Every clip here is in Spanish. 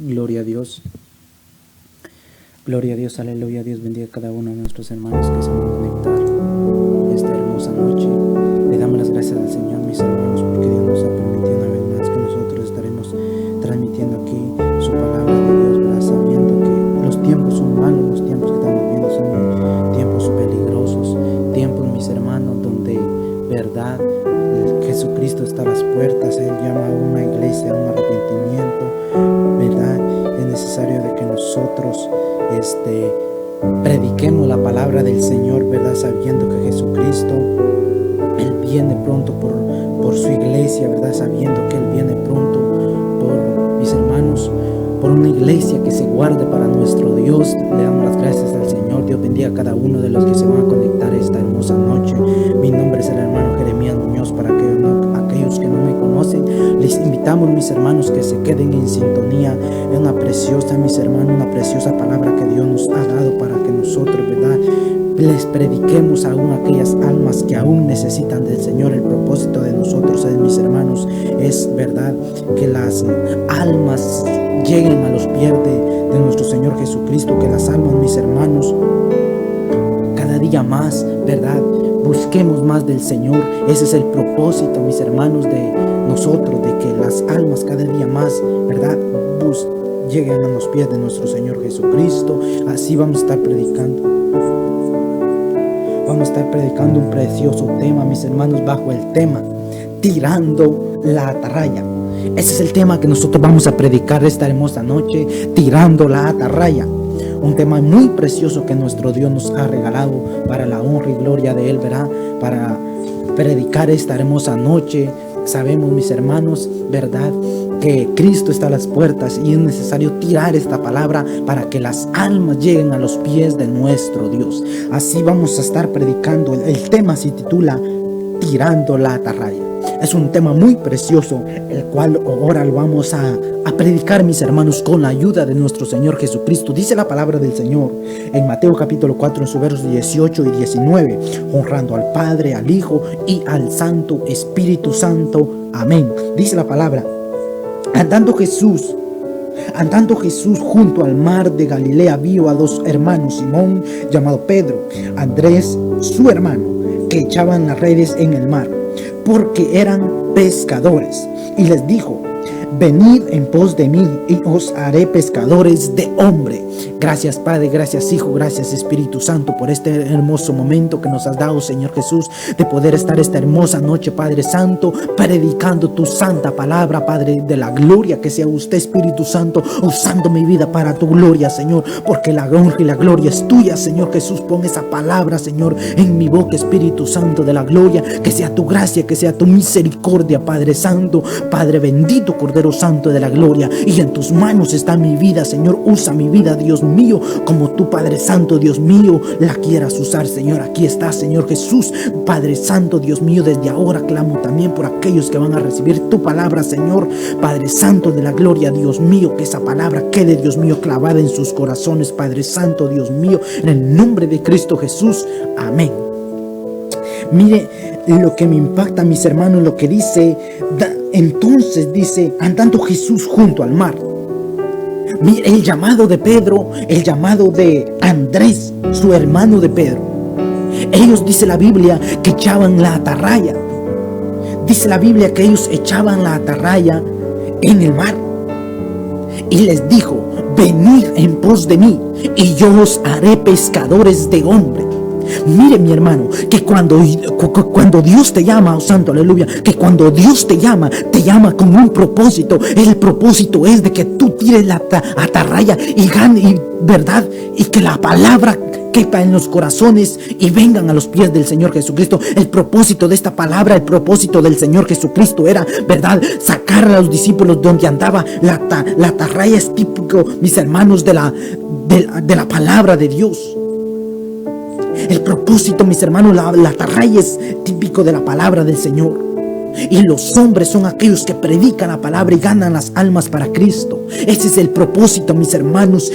Gloria a Dios. Gloria a Dios, aleluya. Dios bendiga a cada uno de nuestros hermanos que se van a conectar esta hermosa noche. Le damos las gracias al Señor, mis hermanos, porque Dios nos ha permitido una vez más que nosotros estaremos transmitiendo aquí su palabra de Dios, ¿verdad? Sabiendo que los tiempos son malos, los tiempos que estamos viendo son tiempos peligrosos, tiempos, mis hermanos, donde, ¿verdad?, Jesucristo está a las puertas. Él llama a una iglesia a un arrepentimiento, ¿verdad? Es necesario de que nosotros prediquemos la palabra del Señor, ¿verdad? Sabiendo que Jesucristo, Él viene pronto por su iglesia, ¿verdad? Sabiendo que Él viene pronto por, mis hermanos, por una iglesia que se guarde para nuestro Dios. Le damos las gracias al Señor. Dios bendiga a cada uno de los que se van a conectar esta hermosa noche. Mi nombre es el hermano Jeremías Muñoz. Para aquellos que no me conocen, les invitamos, mis hermanos, que se queden en sintonía. Es una preciosa, mis hermanos, una preciosa palabra que Dios nos ha dado para que nosotros, ¿verdad?, les prediquemos aún a aquellas almas que aún necesitan del Señor. El propósito de nosotros, mis hermanos, es, ¿verdad?, que las almas lleguen a los pies de nuestro Señor Jesucristo, que las almas, mis hermanos, cada día más, ¿verdad?, busquemos más del Señor. Ese es el propósito, mis hermanos, de nosotros, de que las almas cada día más, ¿verdad?, lleguen a los pies de nuestro Señor Jesucristo. Así vamos a estar predicando. Vamos a estar predicando un precioso tema, mis hermanos, bajo el tema tirando la atarraya. Ese es el tema que nosotros vamos a predicar esta hermosa noche, tirando la atarraya. Un tema muy precioso que nuestro Dios nos ha regalado para la honra y gloria de Él, ¿verdad? Para predicar esta hermosa noche. Sabemos, mis hermanos, ¿verdad?, que Cristo está a las puertas y es necesario tirar esta palabra para que las almas lleguen a los pies de nuestro Dios. Así vamos a estar predicando. El tema se titula Tirando la atarraya. Es un tema muy precioso, el cual ahora lo vamos a predicar, mis hermanos, con la ayuda de nuestro Señor Jesucristo. Dice la palabra del Señor en Mateo capítulo 4, en sus versos 18 y 19, honrando al Padre, al Hijo y al Santo Espíritu Santo. Amén. Dice la palabra: Andando Jesús junto al mar de Galilea, vio a dos hermanos, Simón, llamado Pedro, Andrés, su hermano, que echaban las redes en el mar, porque eran pescadores. Y les dijo: venid en pos de mí, y os haré pescadores de hombre. Gracias, Padre, gracias, Hijo, gracias, Espíritu Santo, por este hermoso momento que nos has dado, Señor Jesús, de poder estar esta hermosa noche, Padre Santo, predicando tu santa palabra, Padre de la gloria. Que sea usted, Espíritu Santo, usando mi vida para tu gloria, Señor, porque la honra y la gloria es tuya, Señor Jesús. Pon esa palabra, Señor, en mi boca, Espíritu Santo de la gloria. Que sea tu gracia, que sea tu misericordia, Padre Santo, Padre bendito, Cordero Santo de la gloria. Y en tus manos está mi vida, Señor. Usa mi vida, Dios mío, como tú, Padre Santo, Dios mío, la quieras usar, Señor. Aquí está, Señor Jesús, Padre Santo, Dios mío. Desde ahora clamo también por aquellos que van a recibir tu palabra, Señor, Padre Santo de la gloria, Dios mío. Que esa palabra quede, Dios mío, clavada en sus corazones, Padre Santo, Dios mío, en el nombre de Cristo Jesús. Amén. Mire lo que me impacta, mis hermanos, lo que dice. Entonces dice: andando Jesús junto al mar. Mire el llamado de Pedro, el llamado de Andrés, su hermano de Pedro. Ellos, dice la Biblia, que echaban la atarraya. Dice la Biblia que ellos echaban la atarraya en el mar. Y les dijo: venid en pos de mí, y yo os haré pescadores de hombre. Mire, mi hermano, que cuando Dios te llama, oh santo, aleluya, que cuando Dios te llama con un propósito. El propósito es de que tú tires la atarraya y gane, ¿verdad? Y que la palabra quepa en los corazones y vengan a los pies del Señor Jesucristo. El propósito de esta palabra, el propósito del Señor Jesucristo era, ¿verdad?, sacar a los discípulos donde andaba. La atarraya es típico, mis hermanos, de la palabra de Dios. El propósito, mis hermanos, la atarraya es típico de la palabra del Señor. Y los hombres son aquellos que predican la palabra y ganan las almas para Cristo. Ese es el propósito, mis hermanos,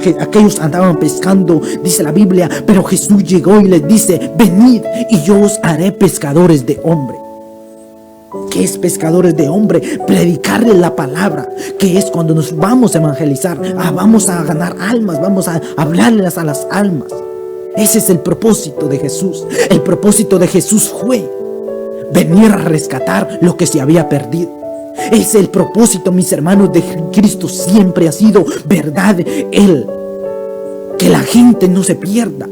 que aquellos andaban pescando, dice la Biblia, pero Jesús llegó y les dice: venid y yo os haré pescadores de hombre. ¿Qué es pescadores de hombre? Predicarles la palabra, que es cuando nos vamos a evangelizar, vamos a ganar almas, vamos a hablarles a las almas. Ese es el propósito de Jesús. El propósito de Jesús fue venir a rescatar lo que se había perdido. Es el propósito, mis hermanos, de Cristo siempre ha sido verdad. Que la gente no se pierda.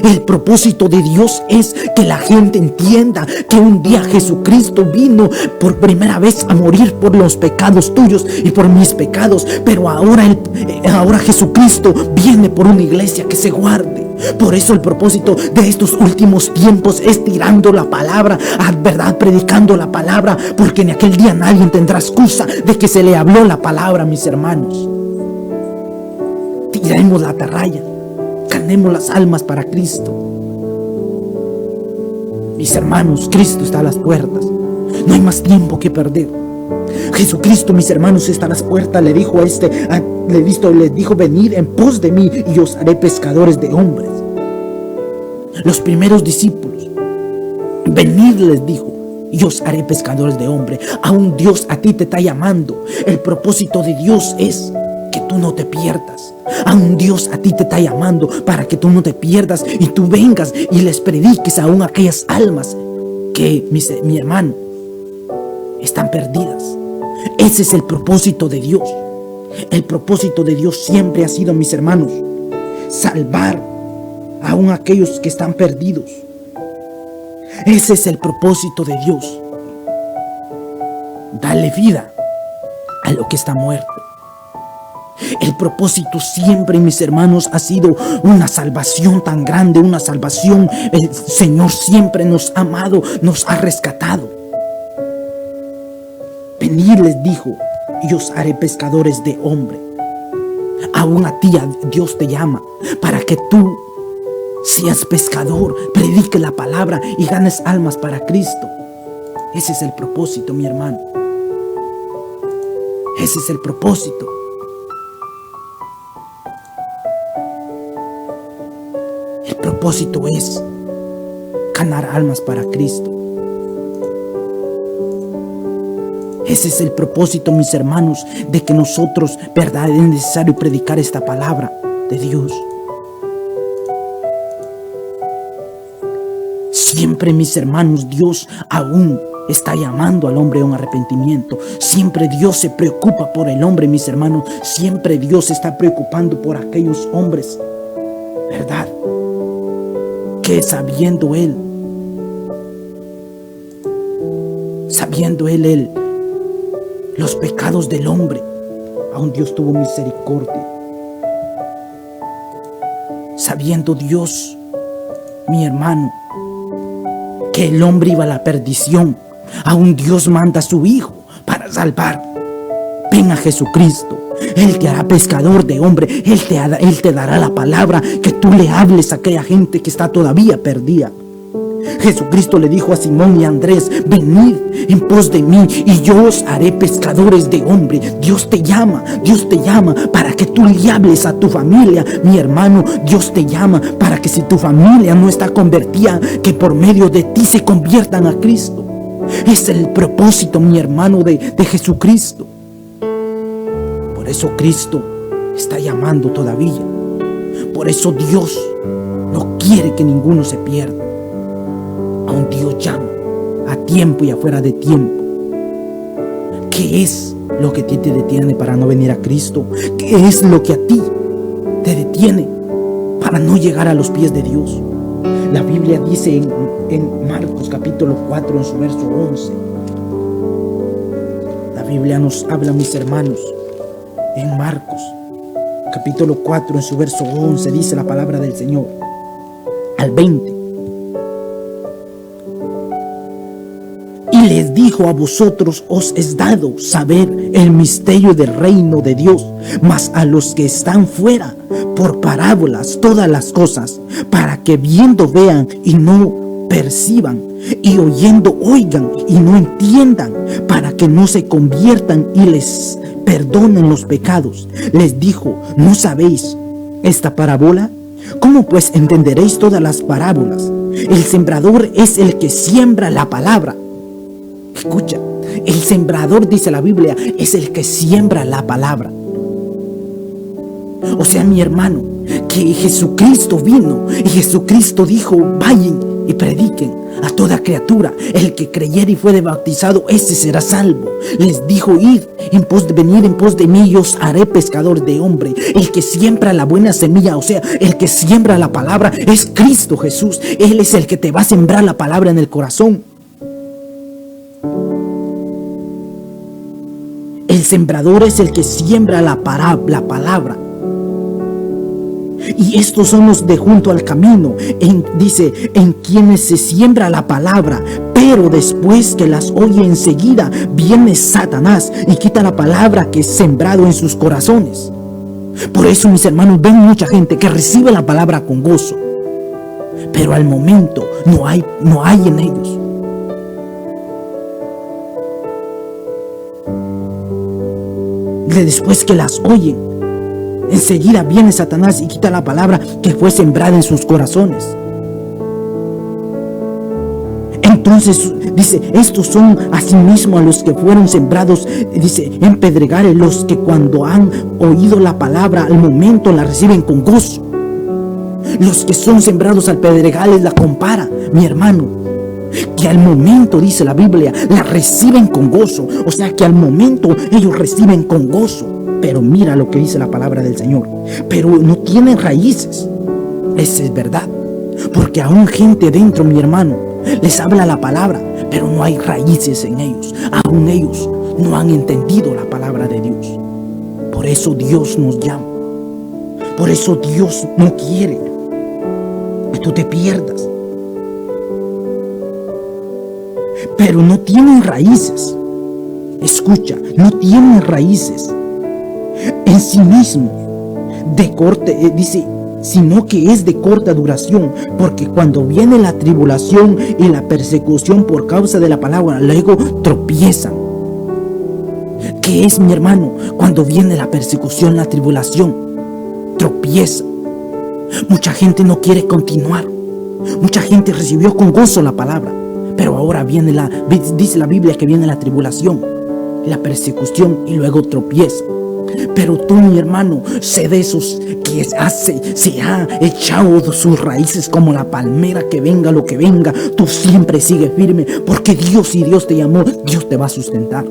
El propósito de Dios es que la gente entienda que un día Jesucristo vino por primera vez a morir por los pecados tuyos y por mis pecados. Pero ahora Jesucristo viene por una iglesia que se guarde. Por eso el propósito de estos últimos tiempos es tirando la palabra, verdad, predicando la palabra, porque en aquel día nadie tendrá excusa de que se le habló la palabra, mis hermanos. Tiremos la atarraya, ganemos las almas para Cristo. Mis hermanos, Cristo está a las puertas. No hay más tiempo que perder. Jesucristo, mis hermanos, está a las puertas. Le dijo le dijo: venid en pos de mí y os haré pescadores de hombres. Los primeros discípulos, venid, les dijo, y os haré pescadores de hombres. Aún Dios a ti te está llamando. El propósito de Dios es que tú no te pierdas. Aún Dios a ti te está llamando para que tú no te pierdas y tú vengas y les prediques aún a aquellas almas que, mi hermano, están perdidas. Ese es el propósito de Dios. El propósito de Dios siempre ha sido, mis hermanos, salvar aún a aquellos que están perdidos. Ese es el propósito de Dios. Darle vida a lo que está muerto. El propósito siempre, mis hermanos, ha sido una salvación tan grande, una salvación. El Señor siempre nos ha amado, nos ha rescatado. Venid, les dijo, y os haré pescadores de hombre. Aún a ti Dios te llama para que tú seas pescador, predique la palabra y ganes almas para Cristo. Ese es el propósito, mi hermano. Ese es el propósito. El propósito es ganar almas para Cristo. Ese es el propósito, mis hermanos, de que nosotros, verdad, es necesario predicar esta palabra de Dios. Siempre, mis hermanos, Dios aún está llamando al hombre a un arrepentimiento. Siempre Dios se preocupa por el hombre, mis hermanos. Siempre Dios se está preocupando por aquellos hombres, ¿verdad? Que sabiendo Él los pecados del hombre, aún Dios tuvo misericordia. Sabiendo Dios, mi hermano, que el hombre iba a la perdición, aún Dios manda a su Hijo para salvar. Ven a Jesucristo. Él te hará pescador de hombre. Él te dará la palabra, que tú le hables a aquella gente que está todavía perdida. Jesucristo le dijo a Simón y a Andrés: venid en pos de mí y yo os haré pescadores de hombre. Dios te llama para que tú le hables a tu familia, mi hermano. Dios te llama para que, si tu familia no está convertida, que por medio de ti se conviertan a Cristo. Es el propósito, mi hermano, de Jesucristo. Por eso Cristo está llamando todavía. Por eso Dios no quiere que ninguno se pierda. Aún Dios llama a tiempo y afuera de tiempo. ¿Qué es lo que te detiene para no venir a Cristo? ¿Qué es lo que a ti te detiene para no llegar a los pies de Dios? La Biblia dice en Marcos capítulo 4, en su verso 11. La Biblia nos habla, mis hermanos, en Marcos capítulo 4, en su verso 11, dice la palabra del Señor, al 20. Y les dijo: a vosotros os es dado saber el misterio del reino de Dios, mas a los que están fuera, por parábolas todas las cosas, para que viendo vean y no perciban, y oyendo oigan y no entiendan, para que no se conviertan y les perdonen los pecados. Les dijo: ¿no sabéis esta parábola? ¿Cómo pues entenderéis todas las parábolas? El sembrador es el que siembra la palabra. Escucha, el sembrador, dice la Biblia, es el que siembra la palabra. O sea, mi hermano, que Jesucristo vino y Jesucristo dijo: vayan y prediquen a toda criatura. El que creyere y fuere bautizado, ese será salvo. Les dijo: id venid en pos de mí, y os haré pescador de hombre. El que siembra la buena semilla, o sea, el que siembra la palabra, es Cristo Jesús. Él es el que te va a sembrar la palabra en el corazón. El sembrador es el que siembra la palabra. Y estos son los de junto al camino, dice, en quienes se siembra la palabra, pero después que las oye enseguida, viene Satanás y quita la palabra que es sembrado en sus corazones. Por eso, mis hermanos, ven mucha gente que recibe la palabra con gozo, pero al momento no hay en ellos. Después que las oyen, enseguida viene Satanás y quita la palabra que fue sembrada en sus corazones. Entonces dice, estos son asimismo a los que fueron sembrados, dice, en pedregales, los que cuando han oído la palabra al momento la reciben con gozo. Los que son sembrados al pedregales la compara, mi hermano, que al momento, dice la Biblia, la reciben con gozo. O sea que al momento ellos reciben con gozo. Pero mira lo que dice la palabra del Señor: pero no tienen raíces. Esa es verdad, porque aún gente dentro, mi hermano, les habla la palabra, pero no hay raíces en ellos. Aún ellos no han entendido la palabra de Dios. Por eso Dios nos llama. Por eso Dios no quiere que tú te pierdas. Pero no tienen raíces. Escucha, no tienen raíces en sí mismos de corte, dice, sino que es de corta duración, porque cuando viene la tribulación y la persecución por causa de la palabra, luego tropiezan. ¿Qué es, mi hermano? Cuando viene la persecución, la tribulación, tropieza. Mucha gente no quiere continuar. Mucha gente recibió con gozo la palabra, pero ahora dice la Biblia que viene la tribulación, la persecución, y luego tropieza. Pero tú, mi hermano, sé de esos que se ha echado sus raíces como la palmera, que venga lo que venga, tú siempre sigue firme, porque Dios, si Dios te llamó, Dios te va a sustentar.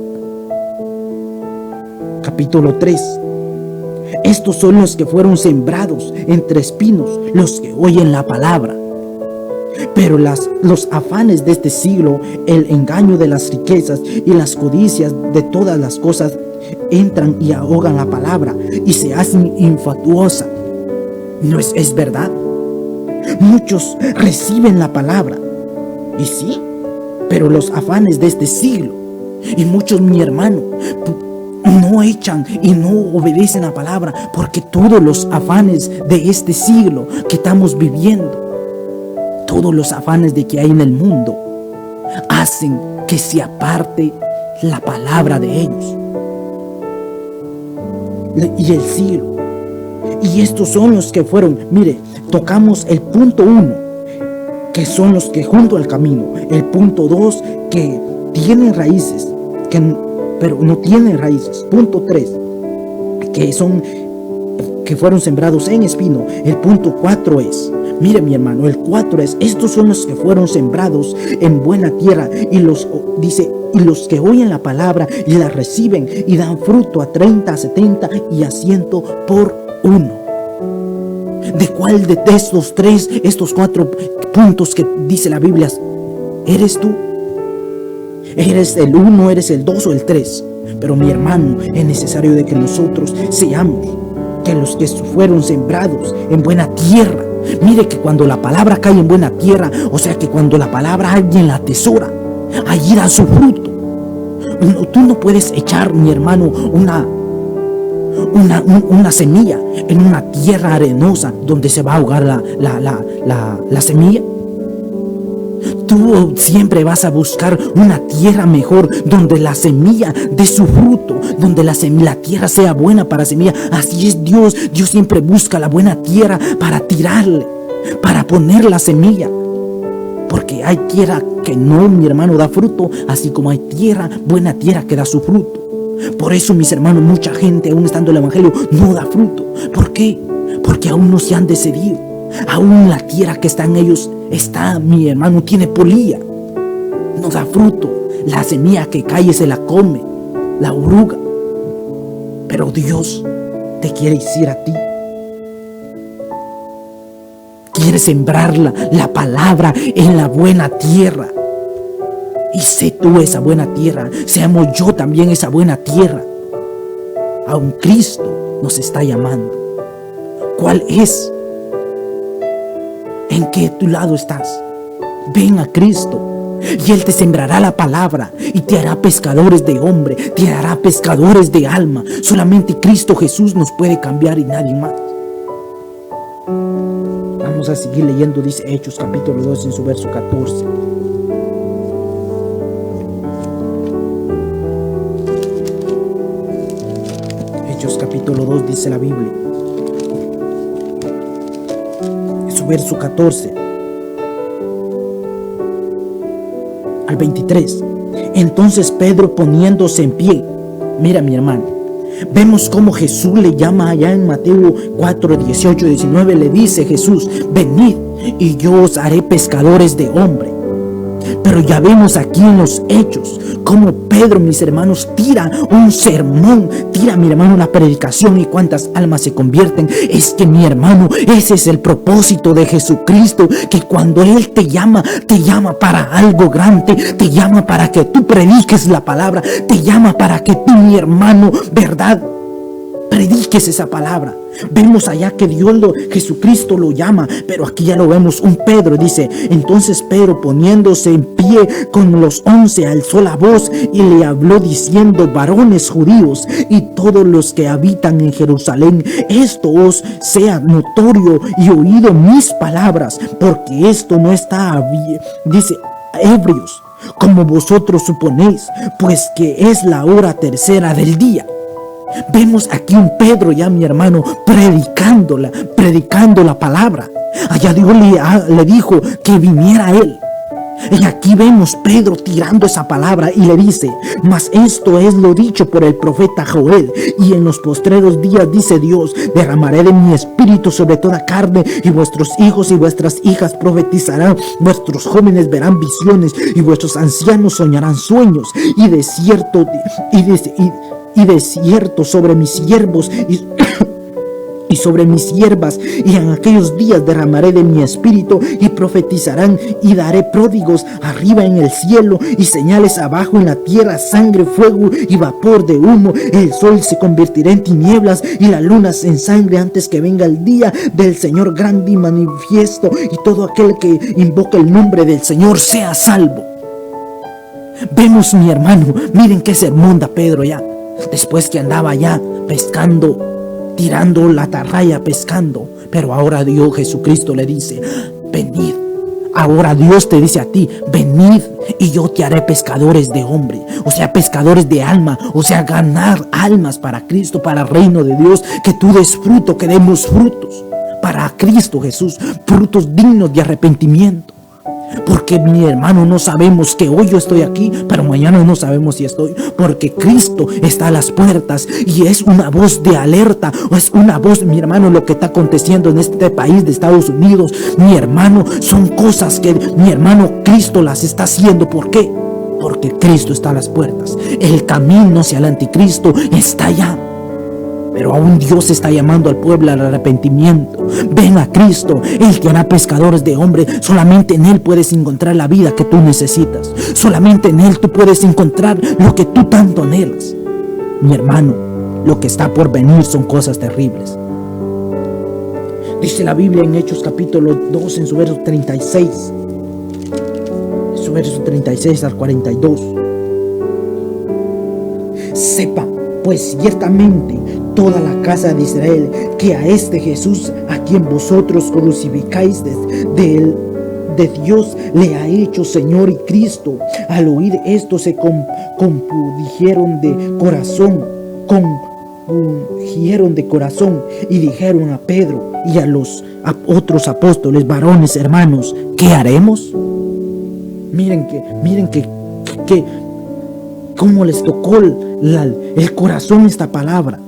Capítulo 3. Estos son los que fueron sembrados entre espinos, los que oyen la palabra. Pero los afanes de este siglo, el engaño de las riquezas y las codicias de todas las cosas entran y ahogan la palabra y se hacen infatuosa. ¿No es verdad? Muchos reciben la palabra, y sí, pero los afanes de este siglo, y muchos, mi hermano, no echan y no obedecen la palabra, porque todos los afanes de este siglo que estamos viviendo, todos los afanes de que hay en el mundo, hacen que se aparte la palabra de ellos y el siglo. Y estos son los que fueron, mire, tocamos el punto 1, que son los que junto al camino. El punto 2, que tienen raíces, pero no tienen raíces. Punto 3, que fueron sembrados en espino. El punto 4 es, mire, mi hermano, el 4 es, estos son los que fueron sembrados en buena tierra, y los que oyen la palabra y la reciben y dan fruto a 30, a 70 y a 100 por uno. ¿De cuál de estos 4 puntos que dice la Biblia eres tú? ¿Eres el 1, eres el 2 o el 3? Pero, mi hermano, es necesario de que nosotros seamos que los que fueron sembrados en buena tierra. Mire que cuando la palabra cae en buena tierra, o sea que cuando la palabra alguien la atesora, allí da su fruto. Tú no puedes echar, mi hermano, una semilla en una tierra arenosa donde se va a ahogar la semilla. Tú siempre vas a buscar una tierra mejor, donde la semilla dé su fruto, donde la tierra sea buena para semilla. Así es Dios. Dios siempre busca la buena tierra para tirarle, para poner la semilla. Porque hay tierra que no, mi hermano, da fruto, así como hay tierra, buena tierra que da su fruto. Por eso, mis hermanos, mucha gente, aún estando en el evangelio, no da fruto. ¿Por qué? Porque aún no se han decidido. Aún la tierra que está en ellos está, mi hermano, tiene polilla. No da fruto. La semilla que cae se la come la oruga. Pero Dios te quiere decir a ti. Quiere sembrar la palabra en la buena tierra. Y sé tú esa buena tierra. Seamos yo también esa buena tierra. Aún Cristo nos está llamando. ¿Cuál es? ¿En qué tu lado estás? Ven a Cristo. Y Él te sembrará la palabra y te hará pescadores de hombre, te hará pescadores de alma. Solamente Cristo Jesús nos puede cambiar y nadie más. Vamos a seguir leyendo, dice Hechos capítulo 2 en su verso 14. Hechos capítulo 2 dice la Biblia, en su verso 14 al 23. Entonces Pedro, poniéndose en pie, mira mi hermano, vemos cómo Jesús le llama allá en Mateo 4, 18 y 19, le dice Jesús: venid y yo os haré pescadores de hombre. Pero ya vemos aquí en los hechos cómo Pedro, mis hermanos, tira un sermón, tira, mi hermano, una predicación, y cuántas almas se convierten. Es que, mi hermano, ese es el propósito de Jesucristo, que cuando Él te llama para algo grande, te llama para que tú prediques la palabra, te llama para que tú, mi hermano, verdad, prediques esa palabra. Vemos allá que Jesucristo lo llama, pero aquí ya lo vemos, un Pedro, dice: entonces Pedro, poniéndose en pie con los 11, alzó la voz y le habló diciendo: varones judíos y todos los que habitan en Jerusalén, esto os sea notorio y oído mis palabras, porque esto no está bien, dice, ebrios, como vosotros suponéis, pues que es la hora tercera del día. Vemos aquí un Pedro, ya mi hermano, predicando la palabra. Allá Dios le dijo que viniera Él. Y aquí vemos Pedro tirando esa palabra y le dice: mas esto es lo dicho por el profeta Joel, y en los postreros días, dice Dios, derramaré de mi espíritu sobre toda carne, y vuestros hijos y vuestras hijas profetizarán, vuestros jóvenes verán visiones, y vuestros ancianos soñarán sueños, y desierto sobre mis siervos y sobre mis siervas, y en aquellos días derramaré de mi espíritu y profetizarán, y daré pródigos arriba en el cielo y señales abajo en la tierra, sangre, fuego y vapor de humo. El sol se convertirá en tinieblas y la luna en sangre antes que venga el día del Señor grande y manifiesto, y todo aquel que invoca el nombre del Señor sea salvo. Vemos, mi hermano, miren qué sermón da Pedro ya. Después que andaba ya pescando, tirando la atarraya, pescando, pero ahora Dios, Jesucristo, le dice: venid. Ahora Dios te dice a ti: venid y yo te haré pescadores de hombre, o sea, pescadores de alma, o sea, ganar almas para Cristo, para el reino de Dios, que tú des fruto, que demos frutos para Cristo Jesús, frutos dignos de arrepentimiento. Porque, mi hermano, no sabemos que hoy yo estoy aquí, pero mañana no sabemos si estoy, porque Cristo está a las puertas y es una voz de alerta, o es una voz, mi hermano, lo que está aconteciendo en este país de Estados Unidos, mi hermano, son cosas que, mi hermano, Cristo las está haciendo. ¿Por qué? Porque Cristo está a las puertas. El camino hacia el anticristo está allá. Pero aún Dios está llamando al pueblo al arrepentimiento. Ven a Cristo, Él te hará pescadores de hombre. Solamente en Él puedes encontrar la vida que tú necesitas. Solamente en Él tú puedes encontrar lo que tú tanto anhelas. Mi hermano, lo que está por venir son cosas terribles. Dice la Biblia en Hechos capítulo 2 en su verso 36. En su verso 36 al 42. Sepa pues ciertamente toda la casa de Israel que a este Jesús, a quien vosotros crucificáis, de Dios le ha hecho Señor y Cristo. Al oír esto se compungieron de corazón y dijeron a Pedro y a los otros apóstoles: varones, hermanos, ¿qué haremos? Miren que cómo les tocó el corazón esta palabra.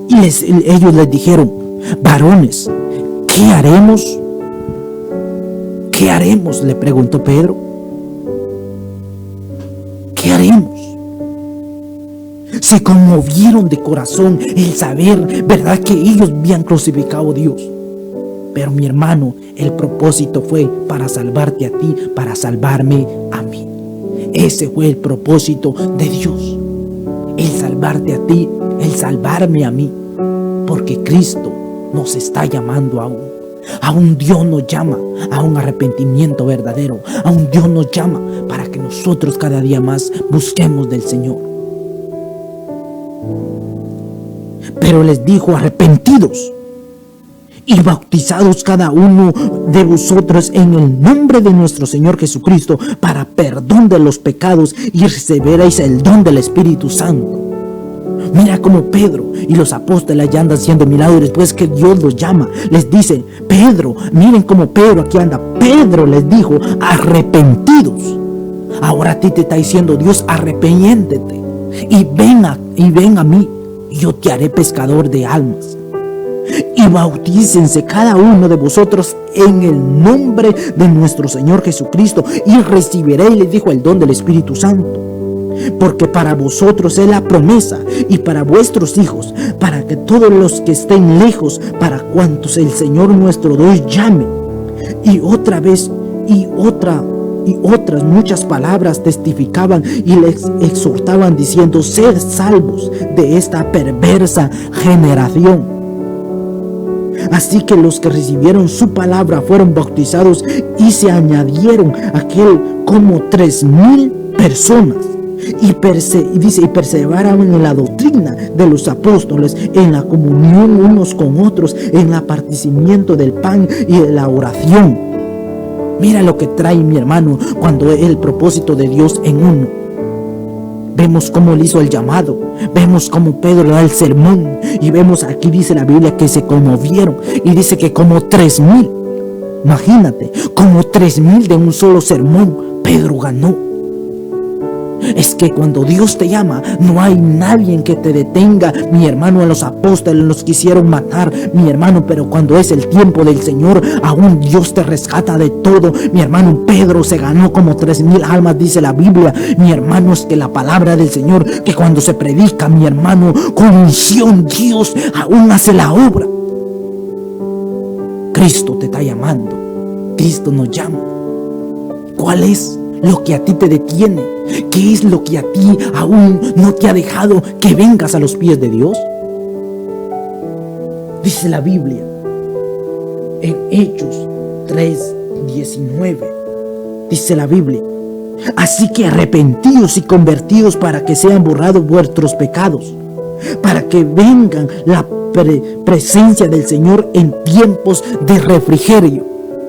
Y ellos les dijeron: varones, ¿qué haremos? ¿Qué haremos?, le preguntó Pedro. ¿Qué haremos? Se conmovieron de corazón el saber, ¿verdad?, que ellos habían crucificado a Dios. Pero mi hermano, el propósito fue para salvarte a ti, para salvarme a mí. Ese fue el propósito de Dios, el salvarte a ti, el salvarme a mí, porque Cristo nos está llamando aún. Aún Dios nos llama a un arrepentimiento verdadero. Aún Dios nos llama para que nosotros cada día más busquemos del Señor. Pero les dijo: arrepentidos y bautizados cada uno de vosotros en el nombre de nuestro Señor Jesucristo para perdón de los pecados, y recibiréis el don del Espíritu Santo. Mira cómo Pedro y los apóstoles ya andan haciendo milagros. Después que Dios los llama, les dice: Pedro, miren cómo Pedro aquí anda. Pedro les dijo: arrepentidos. Ahora a ti te está diciendo Dios: arrepiéntete y ven a mí, y yo te haré pescador de almas. Y bautícense cada uno de vosotros en el nombre de nuestro Señor Jesucristo, y recibiréis, les dijo, el don del Espíritu Santo. Porque para vosotros es la promesa, y para vuestros hijos, para que todos los que estén lejos, para cuantos el Señor nuestro Dios llame. Y otra vez, y otras muchas palabras testificaban y les exhortaban diciendo: sed salvos de esta perversa generación. Así que los que recibieron su palabra fueron bautizados, y se añadieron aquel como 3,000 personas. Y perseveraban en la doctrina de los apóstoles, en la comunión unos con otros, en el partimiento del pan y en la oración. Mira lo que trae, mi hermano, cuando es el propósito de Dios en uno. Vemos cómo él hizo el llamado, vemos cómo Pedro da el sermón, y vemos aquí, dice la Biblia, que se conmovieron, y dice que como 3,000, imagínate, como 3,000 de un solo sermón Pedro ganó. Es que cuando Dios te llama, no hay nadie que te detenga, mi hermano. A los apóstoles los quisieron matar, mi hermano, pero cuando es el tiempo del Señor, aún Dios te rescata de todo, mi hermano. Pedro se ganó como 3,000 almas, dice la Biblia, mi hermano. Es que la palabra del Señor, que cuando se predica, mi hermano, con unción, Dios aún hace la obra. Cristo te está llamando, Cristo nos llama. ¿Cuál es lo que a ti te detiene? ¿Qué es lo que a ti aún no te ha dejado que vengas a los pies de Dios? Dice la Biblia en Hechos 3:19, dice la Biblia: así que arrepentidos y convertidos para que sean borrados vuestros pecados, para que vengan la presencia del Señor en tiempos de refrigerio.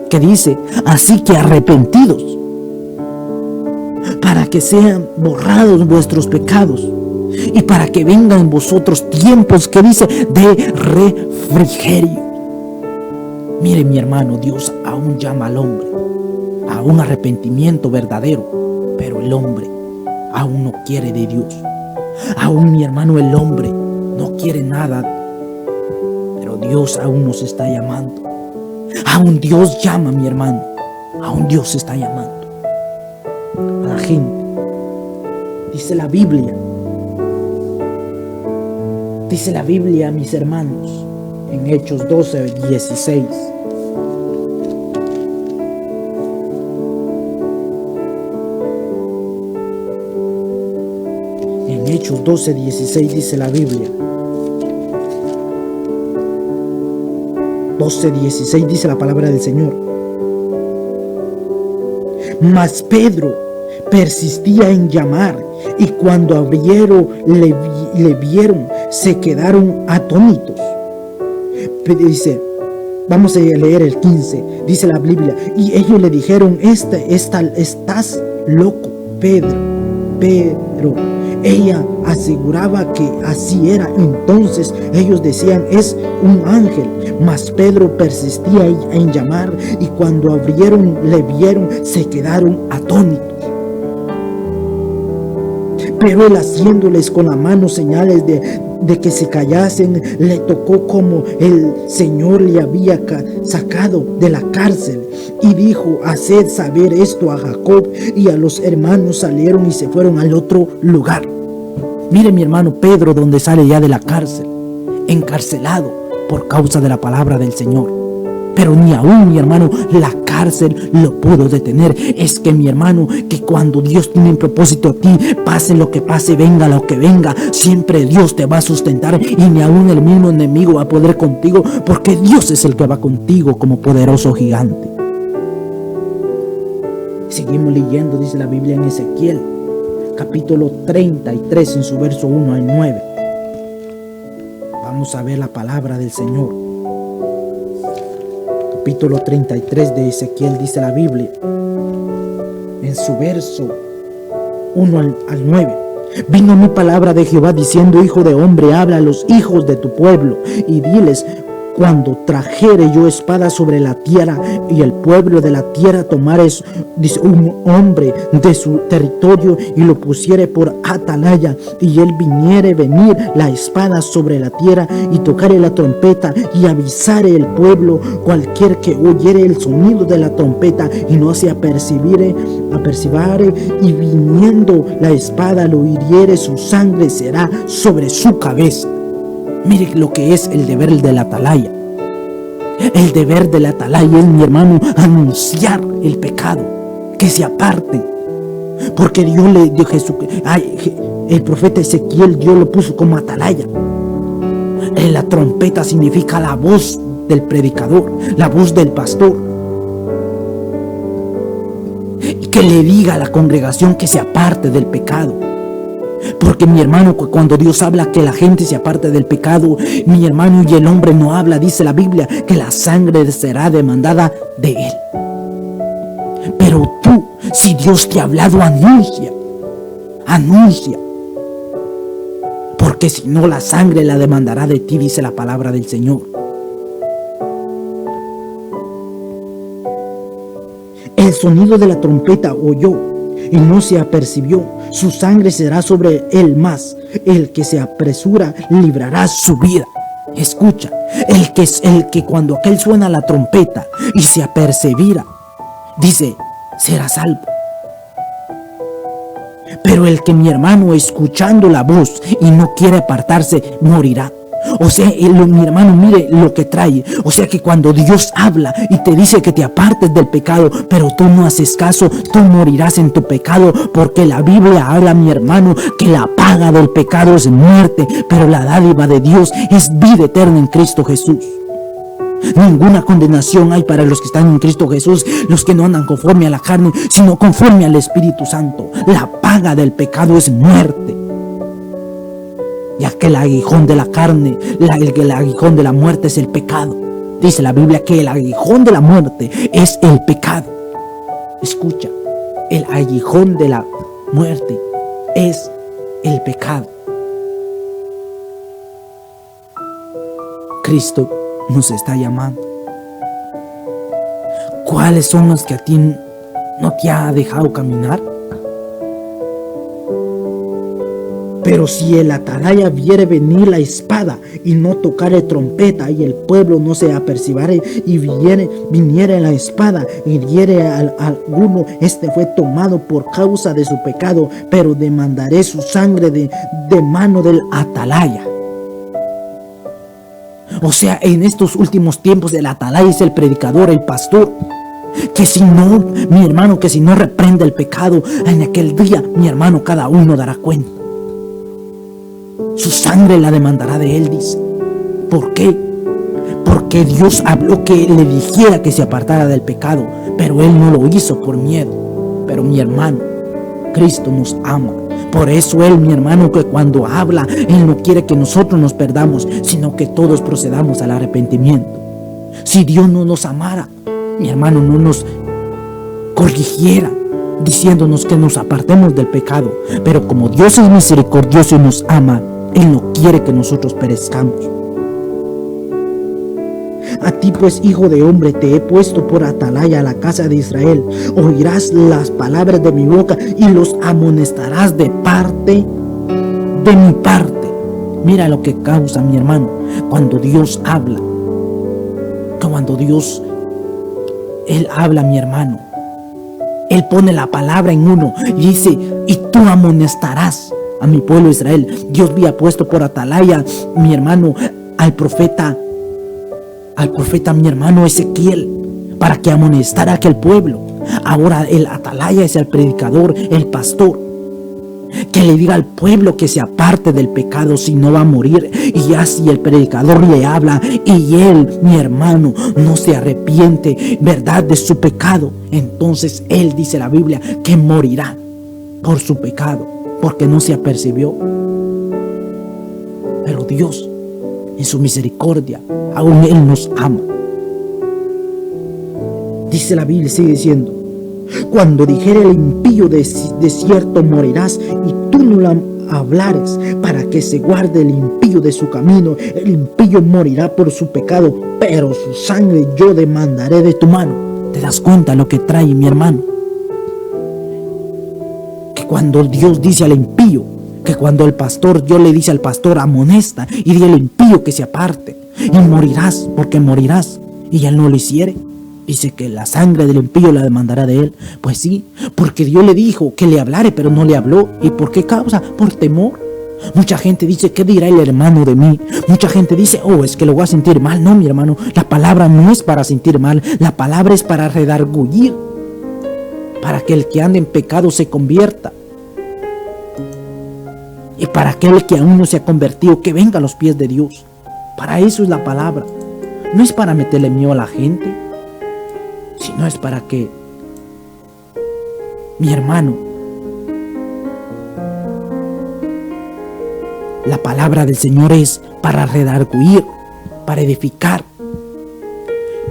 Que dice: así que arrepentidos para que sean borrados vuestros pecados, y para que vengan en vosotros tiempos, que dice, de refrigerio. Mire, mi hermano, Dios aún llama al hombre a un arrepentimiento verdadero, pero el hombre aún no quiere de Dios. Aún, mi hermano, el hombre no quiere nada, pero Dios aún nos está llamando. Aún Dios llama, mi hermano, aún Dios está llamando a la gente. Dice la Biblia, mis hermanos, en Hechos 12:16. En Hechos 12:16 dice la Biblia. 12:16 dice la palabra del Señor: mas Pedro persistía en llamar, y cuando le vieron, se quedaron atónitos. Dice, vamos a leer el 15, dice la Biblia: y ellos le dijeron: estás loco, Pedro. Ella aseguraba que así era. Entonces ellos decían: es un ángel. Mas Pedro persistía en llamar, y cuando abrieron, le vieron, se quedaron atónitos. Pero él, haciéndoles con la mano señales de que se callasen, le tocó como el Señor le había sacado de la cárcel, y dijo: haced saber esto a Jacob y a los hermanos. Salieron y se fueron al otro lugar. Mire, mi hermano, Pedro, donde sale ya de la cárcel, encarcelado por causa de la palabra del Señor. Pero ni aún, mi hermano, la cárcel lo pudo detener. Es que, mi hermano, que cuando Dios tiene un propósito a ti, pase lo que pase, venga lo que venga, siempre Dios te va a sustentar, y ni aún el mismo enemigo va a poder contigo, porque Dios es el que va contigo como poderoso gigante. Seguimos leyendo, dice la Biblia en Ezequiel, capítulo 33, en su verso 1 al 9. Vamos a ver la palabra del Señor. Capítulo 33 de Ezequiel, dice la Biblia, en su verso 1 al 9. Vino mi palabra de Jehová diciendo: hijo de hombre, habla a los hijos de tu pueblo y diles: cuando trajere yo espada sobre la tierra, y el pueblo de la tierra tomare, dice, un hombre de su territorio y lo pusiere por atalaya, y él venir la espada sobre la tierra, y tocare la trompeta, y avisare el pueblo, cualquier que oyere el sonido de la trompeta y no se apercibare, y viniendo la espada lo hiriere, su sangre será sobre su cabeza. Mire lo que es el deber de la atalaya. El deber de la atalaya es, mi hermano, anunciar el pecado, que se aparte. Porque Dios le dio el profeta Ezequiel, Dios lo puso como atalaya. La trompeta significa la voz del predicador, la voz del pastor, y que le diga a la congregación que se aparte del pecado. Porque, mi hermano, cuando Dios habla que la gente se aparte del pecado, mi hermano, y el hombre no habla, dice la Biblia, que la sangre será demandada de él. Pero tú, si Dios te ha hablado, anuncia. Porque si no, la sangre la demandará de ti, dice la palabra del Señor. El sonido de la trompeta oyó y no se apercibió, su sangre será sobre él, más el que se apresura librará su vida. Escucha, el que cuando aquel suena la trompeta y se apercibirá, dice, será salvo. Pero el que, mi hermano, escuchando la voz y no quiere apartarse, morirá. O sea, mi hermano, mire lo que trae. O sea que cuando Dios habla y te dice que te apartes del pecado, pero tú no haces caso, tú morirás en tu pecado. Porque la Biblia habla, mi hermano, que la paga del pecado es muerte, pero la dádiva de Dios es vida eterna en Cristo Jesús. Ninguna condenación hay para los que están en Cristo Jesús, los que no andan conforme a la carne, sino conforme al Espíritu Santo. La paga del pecado es muerte. Ya que el aguijón de la carne, el aguijón de la muerte es el pecado. Dice la Biblia que el aguijón de la muerte es el pecado. Escucha, el aguijón de la muerte es el pecado. Cristo nos está llamando. ¿Cuáles son los que a ti no te ha dejado caminar? Pero si el atalaya viere venir la espada y no tocare trompeta, y el pueblo no se apercibare, y viniere la espada y hiriere a alguno, este fue tomado por causa de su pecado, pero demandaré su sangre de mano del atalaya. O sea, en estos últimos tiempos el atalaya es el predicador, el pastor. Que si no, mi hermano, que si no reprende el pecado, en aquel día, mi hermano, cada uno dará cuenta. Su sangre la demandará de él, dice. ¿Por qué? Porque Dios habló que le dijera que se apartara del pecado, pero él no lo hizo por miedo. Pero, mi hermano, Cristo nos ama. Por eso él, mi hermano, que cuando habla, él no quiere que nosotros nos perdamos, sino que todos procedamos al arrepentimiento. Si Dios no nos amara, mi hermano, no nos corrigiera, diciéndonos que nos apartemos del pecado. Pero como Dios es misericordioso y nos ama, Él no quiere que nosotros perezcamos. A ti pues, hijo de hombre, te he puesto por atalaya a la casa de Israel. Oirás las palabras de mi boca y los amonestarás de mi parte. Mira lo que causa, mi hermano, cuando Dios habla. Cuando Él habla, mi hermano, Él pone la palabra en uno y dice: y tú amonestarás a mi pueblo Israel. Dios había puesto por atalaya, mi hermano, al profeta, mi hermano Ezequiel, para que amonestara a aquel pueblo. Ahora el atalaya es el predicador, el pastor, que le diga al pueblo que se aparte del pecado, si no va a morir. Y así el predicador le habla y él, mi hermano, no se arrepiente, ¿verdad?, de su pecado. Entonces él, dice la Biblia, que morirá por su pecado, porque no se apercibió. Pero Dios, en su misericordia, aún Él nos ama. Dice la Biblia, sigue diciendo: cuando dijere el impío de cierto morirás, y tú no la hablares, para que se guarde el impío de su camino, el impío morirá por su pecado, pero su sangre yo demandaré de tu mano. ¿Te das cuenta lo que trae, mi hermano? Que cuando Dios dice al impío, que cuando el pastor, Dios le dice al pastor: amonesta y dile al impío que se aparte, y morirás, porque morirás, y él no lo hiciere. Dice que la sangre del impío la demandará de él. Pues sí, porque Dios le dijo que le hablare, pero no le habló. ¿Y por qué causa? Por temor. Mucha gente dice: ¿qué dirá el hermano de mí? Mucha gente dice: oh, es que lo voy a sentir mal. No, mi hermano, la palabra no es para sentir mal. La palabra es para redarguir, para que el que anda en pecado se convierta, y para aquel que aún no se ha convertido, que venga a los pies de Dios. Para eso es la palabra. No es para meterle miedo a la gente, sino es para que, mi hermano, la palabra del Señor es para redarguir, para edificar.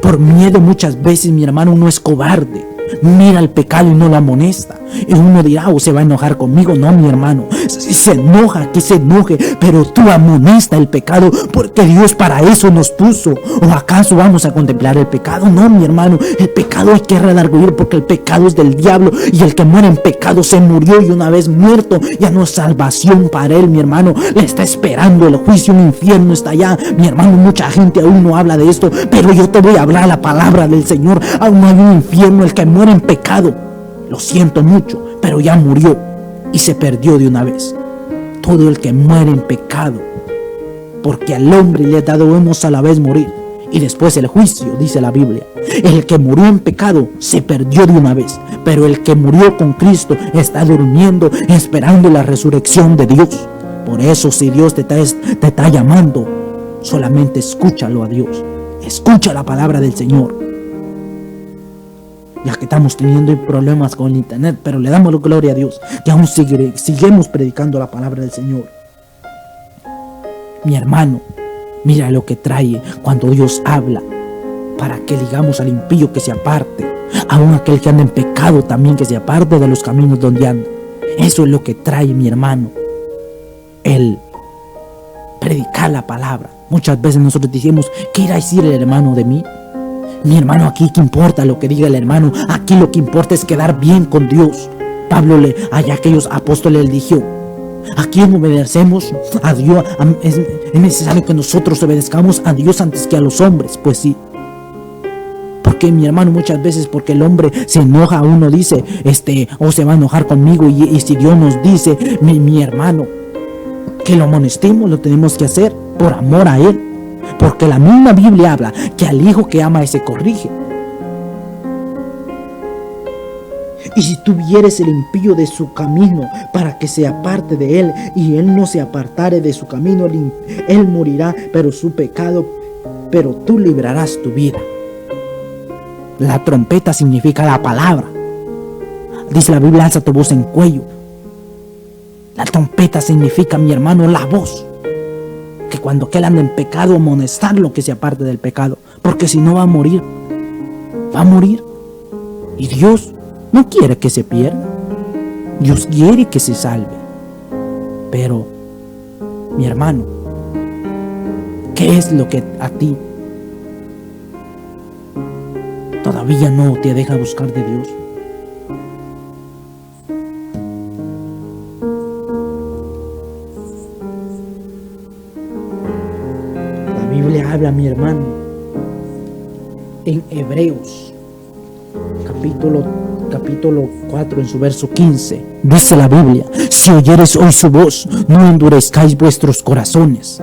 Por miedo muchas veces, mi hermano, uno es cobarde, mira el pecado y no lo amonesta. Y uno dirá: oh, se va a enojar conmigo. No, mi hermano, si se enoja, que se enoje, pero tú amonesta el pecado, porque Dios para eso nos puso. ¿O acaso vamos a contemplar el pecado? No, mi hermano, el pecado hay que redarguir, porque el pecado es del diablo, y el que muere en pecado se murió, y una vez muerto ya no es salvación para él, mi hermano. Le está esperando el juicio, un infierno está allá. Mi hermano, mucha gente aún no habla de esto, pero yo te voy a hablar la palabra del Señor. Aún hay un infierno. El que muere en pecado, lo siento mucho, pero ya murió y se perdió de una vez. Todo el que muere en pecado, porque al hombre le ha dado hemos a la vez morir, y después el juicio, dice la Biblia. El que murió en pecado se perdió de una vez, pero el que murió con Cristo está durmiendo, esperando la resurrección de Dios. Por eso, si Dios te está llamando, solamente escúchalo a Dios. Escucha la palabra del Señor. Ya que estamos teniendo problemas con el internet, pero le damos gloria a Dios, que aún seguimos predicando la palabra del Señor. Mi hermano, mira lo que trae cuando Dios habla, para que digamos al impío que se aparte, aún aquel que anda en pecado también que se aparte de los caminos donde anda. Eso es lo que trae, mi hermano, el predicar la palabra. Muchas veces nosotros decimos: ¿qué irá a decir el hermano de mí? Mi hermano, aquí ¿qué importa lo que diga el hermano? Aquí lo que importa es quedar bien con Dios. Pablo a aquellos apóstoles le dijo: ¿a quién obedecemos? A Dios. Es necesario que nosotros obedezcamos a Dios antes que a los hombres. Pues sí. Porque, mi hermano, muchas veces porque el hombre se enoja, uno dice, o se va a enojar conmigo, y si Dios nos dice, mi hermano, que lo amonestemos, lo tenemos que hacer por amor a Él. Porque la misma Biblia habla que al hijo que ama se corrige. Y si tú vieres el impío de su camino, para que se aparte de él, y él no se apartare de su camino, él morirá, pero su pecado, pero tú librarás tu vida. La trompeta significa la palabra. Dice la Biblia: alza tu voz en cuello. La trompeta significa, mi hermano, la voz. Que cuando aquel anda en pecado, amonestarlo que se aparte del pecado, porque si no va a morir. Va a morir. Y Dios no quiere que se pierda. Dios quiere que se salve. Pero, mi hermano, ¿qué es lo que a ti todavía no te deja buscar de Dios? La Biblia habla, mi hermano, en Hebreos, capítulo 4, en su verso 15, dice la Biblia: si oyeres hoy su voz, no endurezcáis vuestros corazones.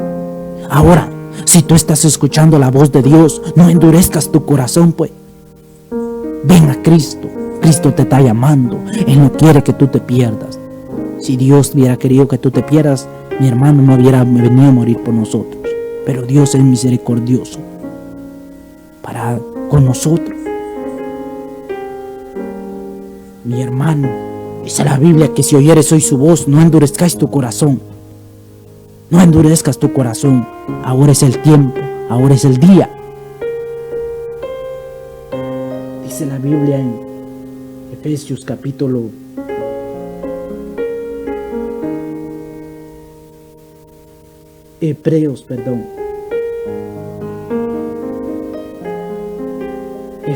Ahora, si tú estás escuchando la voz de Dios, no endurezcas tu corazón, pues. Ven a Cristo. Cristo te está llamando. Él no quiere que tú te pierdas. Si Dios hubiera querido que tú te pierdas, mi hermano no hubiera venido a morir por nosotros. Pero Dios es misericordioso con nosotros. Mi hermano, dice la Biblia que si oyeres hoy su voz, no endurezcáis tu corazón. No endurezcas tu corazón. Ahora es el tiempo, ahora es el día. Dice la Biblia en Efesios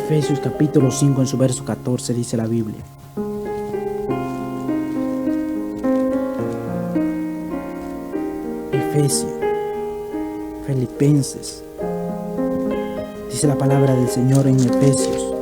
Efesios capítulo 5 en su verso 14 dice la Biblia: Efesios, Filipenses, dice la palabra del Señor en Efesios